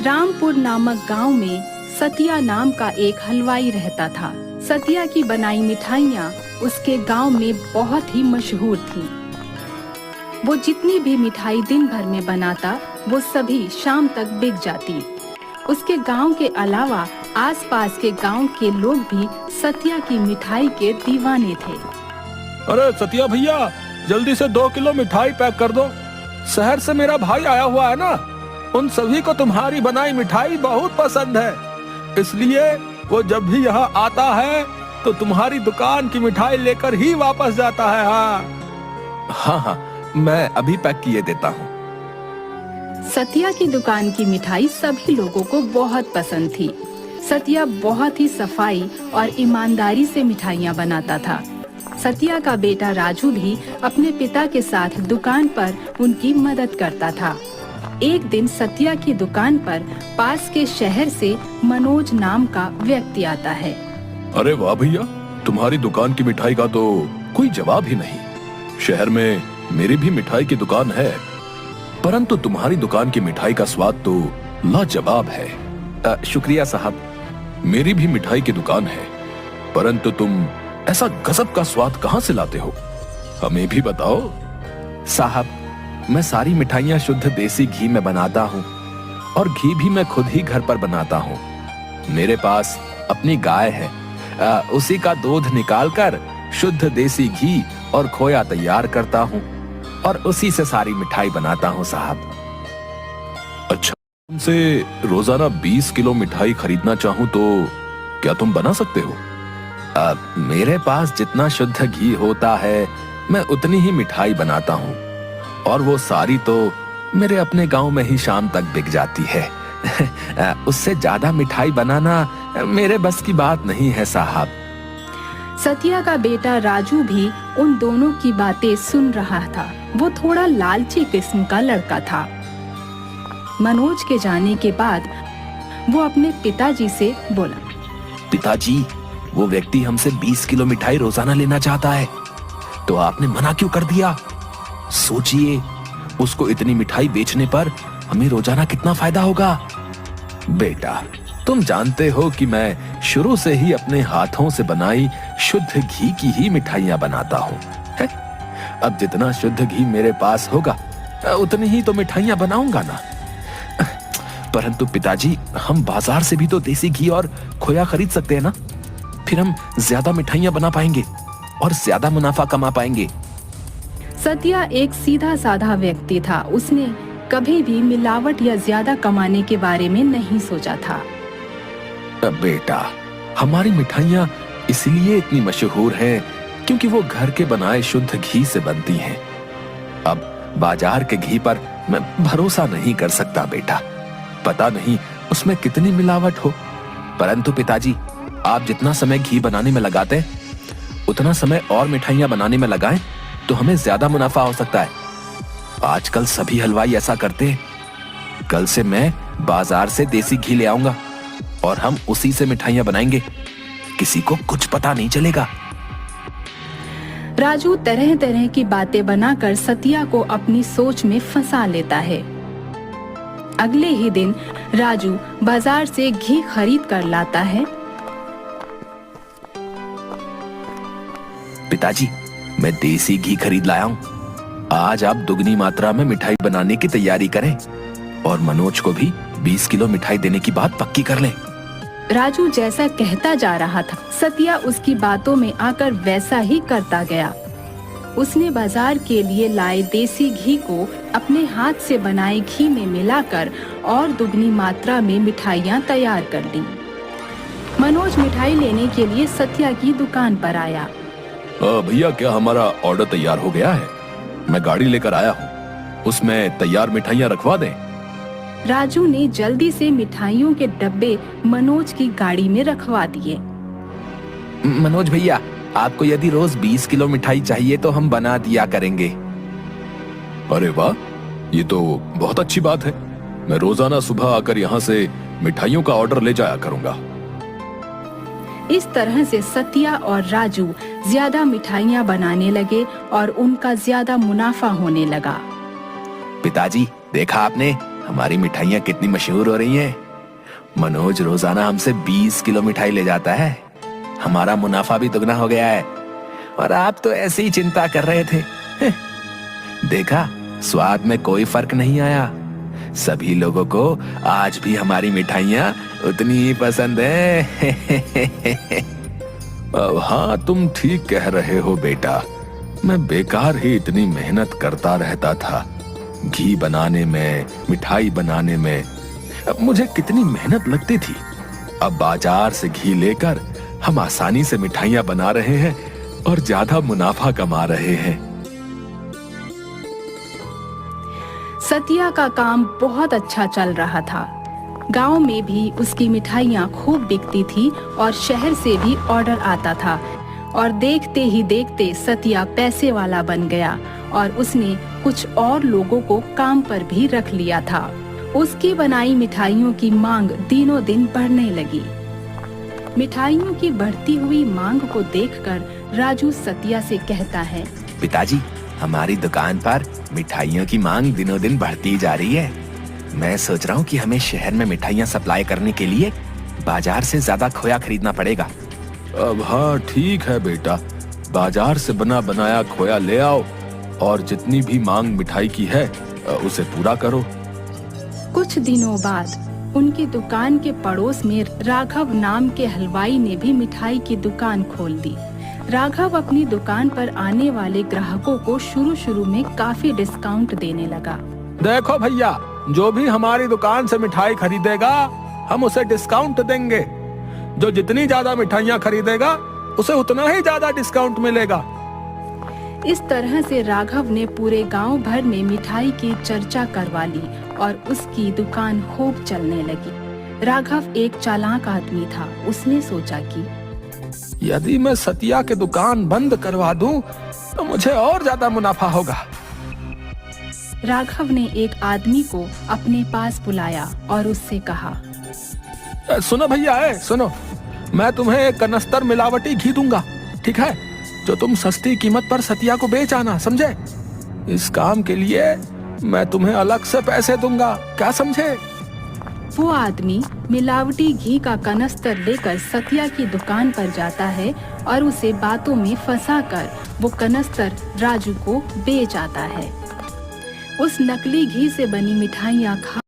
रामपुर नामक गांव में सतिया नाम का एक हलवाई रहता था। सतिया की बनाई मिठाइयाँ उसके गांव में बहुत ही मशहूर थीं। वो जितनी भी मिठाई दिन भर में बनाता वो सभी शाम तक बिक जाती। उसके गांव के अलावा आसपास के गांव के लोग भी सतिया की मिठाई के दीवाने थे। अरे सतिया भैया, जल्दी से 2 किलो मिठाई पैक कर दो। शहर से मेरा भाई आया हुआ है ना, उन सभी को तुम्हारी बनाई मिठाई बहुत पसंद है, इसलिए वो जब भी यहाँ आता है तो तुम्हारी दुकान की मिठाई लेकर ही वापस जाता है। हाँ, मैं अभी पैक किए देता हूँ। सतिया की दुकान की मिठाई सभी लोगों को बहुत पसंद थी। सतिया बहुत ही सफाई और ईमानदारी से मिठाइयाँ बनाता था। सतिया का बेटा राजू भी अपने पिता के साथ दुकान पर उनकी मदद करता था। एक दिन सतिया की दुकान पर पास के शहर से मनोज नाम का व्यक्ति आता है। अरे वाह भैया, तुम्हारी दुकान की मिठाई का तो कोई जवाब ही नहीं। शहर में मेरी भी मिठाई की दुकान है, परंतु तुम्हारी दुकान की मिठाई का स्वाद तो लाजवाब है। शुक्रिया साहब। मेरी भी मिठाई की दुकान है, परंतु तुम ऐसा गजब का स्वाद कहाँ से लाते हो, हमें भी बताओ। साहब, मैं सारी मिठाइयाँ शुद्ध देसी घी में बनाता हूँ और घी भी मैं खुद ही घर पर बनाता हूँ। मेरे पास अपनी गाय है, उसी का दूध निकालकर शुद्ध देसी घी और खोया तैयार करता हूँ और उसी से सारी मिठाई बनाता हूँ साहब। अच्छा, तुमसे रोजाना 20 किलो मिठाई खरीदना चाहूँ तो क्या तुम बना सकते हो? मेरे पास जितना शुद्ध घी होता है मैं उतनी ही मिठाई बनाता हूँ और वो सारी तो मेरे अपने गांव में ही शाम तक बिक जाती है। उससे ज्यादा मिठाई बनाना मेरे बस की बात नहीं है साहब। सतिया का बेटा राजू भी उन दोनों की बातें सुन रहा था। वो थोड़ा लालची किस्म का लड़का था। मनोज के जाने के बाद वो अपने पिताजी से बोला, पिताजी, वो व्यक्ति हमसे 20 किलो मिठाई रोजाना लेना चाहता है, तो आपने मना क्यों कर दिया? सोचिए, उसको इतनी मिठाई बेचने पर हमें रोजाना कितना फायदा होगा। बेटा, तुम जानते हो कि मैं शुरू से ही अपने हाथों से बनाई शुद्ध घी की ही मिठाइयाँ बनाता हूँ। अब जितना शुद्ध घी मेरे पास होगा उतनी ही तो मिठाइयाँ बनाऊंगा ना। परंतु पिताजी, हम बाजार से भी तो देसी घी और खोया खरीद सकते हैं ना, फिर हम ज्यादा मिठाइयाँ बना पाएंगे और ज्यादा मुनाफा कमा पाएंगे। सतिया एक सीधा साधा व्यक्ति था। उसने कभी भी मिलावट या ज्यादा कमाने के बारे में नहीं सोचा था। बेटा, हमारी मिठाइयाँ इसलिए इतनी मशहूर हैं क्योंकि वो घर के बनाए शुद्ध घी से बनती हैं। अब बाजार के घी पर मैं भरोसा नहीं कर सकता बेटा, पता नहीं उसमें कितनी मिलावट हो। परंतु पिताजी, आप जितना समय घी बनाने में लगाते हैं उतना समय और मिठाइयाँ बनाने में लगाएं तो हमें ज्यादा मुनाफा हो सकता है। आजकल सभी हलवाई ऐसा करते हैं। कल से मैं बाजार से देसी घी ले आऊंगा और हम उसी से मिठाइयाँ बनाएंगे, किसी को कुछ पता नहीं चलेगा। राजू तरह तरह की बातें बनाकर सतिया को अपनी सोच में फंसा लेता है। अगले ही दिन राजू बाजार से घी खरीद कर लाता है। पिताजी, मैं देसी घी खरीद लाया हूँ। आज आप दुगनी मात्रा में मिठाई बनाने की तैयारी करें और मनोज को भी 20 किलो मिठाई देने की बात पक्की कर लें। राजू जैसा कहता जा रहा था, सतिया उसकी बातों में आकर वैसा ही करता गया। उसने बाजार के लिए लाए देसी घी को अपने हाथ से बनाए घी में मिलाकर और दुगनी मात्रा में मिठाइयाँ तैयार कर ली। मनोज मिठाई लेने के लिए सतिया की दुकान पर आया। भैया, क्या हमारा ऑर्डर तैयार हो गया है? मैं गाड़ी लेकर आया हूँ, उसमें तैयार मिठाइयाँ रखवा दें। राजू ने जल्दी से मिठाइयों के डब्बे मनोज की गाड़ी में रखवा दिए। मनोज भैया, आपको यदि रोज 20 किलो मिठाई चाहिए तो हम बना दिया करेंगे। अरे वाह, ये तो बहुत अच्छी बात है। मैं रोजाना सुबह आकर यहाँ से मिठाइयों का ऑर्डर ले जाया करूंगा। इस तरह से सतिया और राजू ज्यादा मिठाइयाँ बनाने लगे और उनका ज्यादा मुनाफा होने लगा। पिताजी, देखा आपने, हमारी मिठाइयाँ कितनी मशहूर हो रही हैं। मनोज रोजाना हमसे 20 किलो मिठाई ले जाता है। हमारा मुनाफा भी दुगना हो गया है। और आप तो ऐसी ही चिंता कर रहे थे। देखा, स्वाद में कोई फर्क नहीं आया। सभी लोगों को आज भी हमारी मिठाइयाँ उतनी ही पसंद है। हाँ, तुम ठीक कह रहे हो बेटा। मैं बेकार ही इतनी मेहनत करता रहता था। घी बनाने में, मिठाई बनाने में अब मुझे कितनी मेहनत लगती थी। अब बाजार से घी लेकर हम आसानी से मिठाइयाँ बना रहे हैं और ज्यादा मुनाफा कमा रहे हैं। सतिया का काम बहुत अच्छा चल रहा था। गांव में भी उसकी मिठाइयाँ खूब बिकती थी और शहर से भी ऑर्डर आता था। और देखते ही देखते सतिया पैसे वाला बन गया और उसने कुछ और लोगों को काम पर भी रख लिया था। उसकी बनाई मिठाइयों की मांग दिनों दिन बढ़ने लगी। मिठाइयों की बढ़ती हुई मांग को देखकर राजू सतिया से कहता है, पिताजी, हमारी दुकान पर मिठाइयों की मांग दिनों दिन बढ़ती जा रही है। मैं सोच रहा हूँ कि हमें शहर में मिठाइयाँ सप्लाई करने के लिए बाजार से ज्यादा खोया खरीदना पड़ेगा। अब हाँ, ठीक है बेटा, बाजार से बना बनाया खोया ले आओ और जितनी भी मांग मिठाई की है उसे पूरा करो। कुछ दिनों बाद उनकी दुकान के पड़ोस में राघव नाम के हलवाई ने भी मिठाई की दुकान खोल दी। राघव अपनी दुकान पर आने वाले ग्राहकों को शुरू में काफी डिस्काउंट देने लगा। देखो भैया, जो भी हमारी दुकान से मिठाई खरीदेगा हम उसे डिस्काउंट देंगे। जो जितनी ज्यादा मिठाइयाँ खरीदेगा उसे उतना ही ज्यादा डिस्काउंट मिलेगा। इस तरह से राघव ने पूरे गांव भर में मिठाई की चर्चा करवा ली और उसकी दुकान खूब चलने लगी। राघव एक चालाक आदमी था। उसने सोचा कि यदि मैं सतिया की दुकान बंद करवा दूं तो मुझे और ज्यादा मुनाफा होगा। राघव ने एक आदमी को अपने पास बुलाया और उससे कहा, सुनो भैया, सुनो, मैं तुम्हें एक कनस्तर मिलावटी घी दूंगा, ठीक है, जो तुम सस्ती कीमत पर सतिया को बेच आना, समझे? इस काम के लिए मैं तुम्हें अलग से पैसे दूंगा, क्या समझे? वो आदमी मिलावटी घी का कनस्तर लेकर सतिया की दुकान पर जाता है और उसे बातों में फंसाकर वो कनस्तर राजू को बेच आता है। उस नकली घी से बनी मिठाइयाँ खा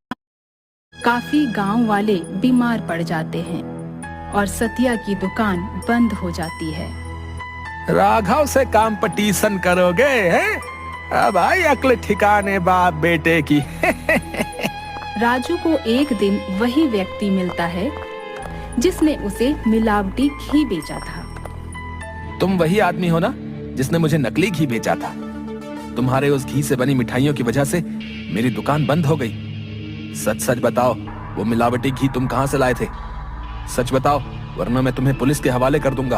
काफी गांव वाले बीमार पड़ जाते हैं और सतिया की दुकान बंद हो जाती है। राघव से कंपटीशन करोगे हैं? अब आई अक्ल ठिकाने बाप बेटे की। राजू को एक दिन वही व्यक्ति मिलता है जिसने उसे मिलावटी घी बेचा था। तुम वही आदमी हो ना जिसने मुझे नकली घी बेचा था? तुम्हारे उस घी से बनी मिठाइयों की वजह से मेरी दुकान बंद हो गई। सच सच बताओ, वो मिलावटी घी तुम कहाँ से लाए थे? सच बताओ, वरना मैं तुम्हें पुलिस के हवाले कर दूंगा।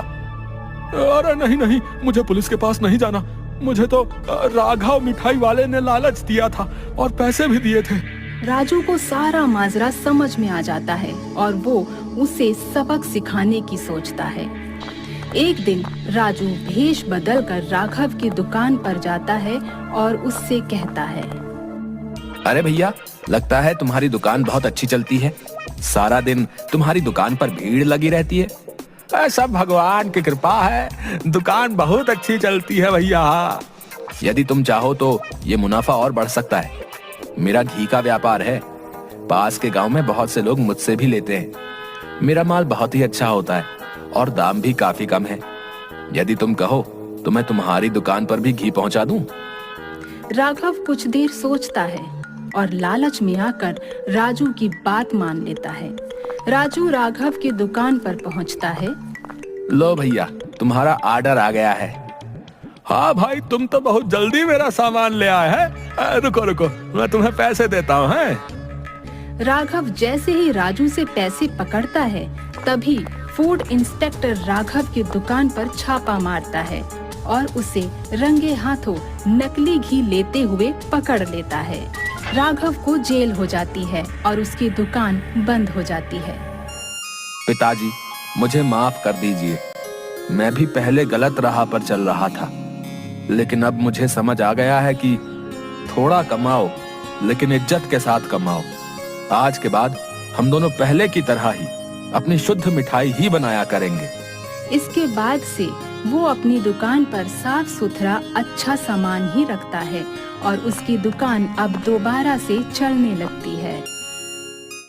अरे नहीं नहीं, मुझे पुलिस के पास नहीं जाना। मुझे तो राघव मिठाई वाले ने लालच दिया था और पैसे भी दिए थे। राजू को सारा माजरा समझ में आ जाता है और वो उसे सबक सिखाने की सोचता है। एक दिन राजू भेष बदलकर राघव की दुकान पर जाता है और उससे कहता है, अरे भैया, लगता है तुम्हारी दुकान बहुत अच्छी चलती है। सारा दिन तुम्हारी दुकान पर भीड़ लगी रहती है। सब भगवान की कृपा है, दुकान बहुत अच्छी चलती है भैया। यदि तुम चाहो तो ये मुनाफा और बढ़ सकता है। मेरा घी का व्यापार है। पास के गांव में बहुत से लोग मुझसे भी लेते हैं। मेरा माल बहुत ही अच्छा होता है और दाम भी काफी कम है। यदि तुम कहो तो मैं तुम्हारी दुकान पर भी घी पहुंचा दूं। राघव कुछ देर सोचता है और लालच में आकर राजू की बात मान लेता है। राजू राघव की दुकान पर पहुंचता है। लो भैया, तुम्हारा ऑर्डर आ गया है। हाँ भाई, तुम तो बहुत जल्दी मेरा सामान ले आए हैं। रुको रुको, मैं तुम्हें पैसे देता हूँ। राघव जैसे ही राजू से पैसे पकड़ता है तभी फूड इंस्पेक्टर राघव की दुकान पर छापा मारता है और उसे रंगे हाथों नकली घी लेते हुए पकड़ लेता है। राघव को जेल हो जाती है और उसकी दुकान बंद हो जाती है। पिताजी, मुझे माफ कर दीजिए। मैं भी पहले गलत राह पर चल रहा था, लेकिन अब मुझे समझ आ गया है कि थोड़ा कमाओ लेकिन इज्जत के साथ कमाओ। आज के बाद हम दोनों पहले की तरह ही अपनी शुद्ध मिठाई ही बनाया करेंगे। इसके बाद से वो अपनी दुकान पर साफ सुथरा अच्छा सामान ही रखता है और उसकी दुकान अब दोबारा से चलने लगती है।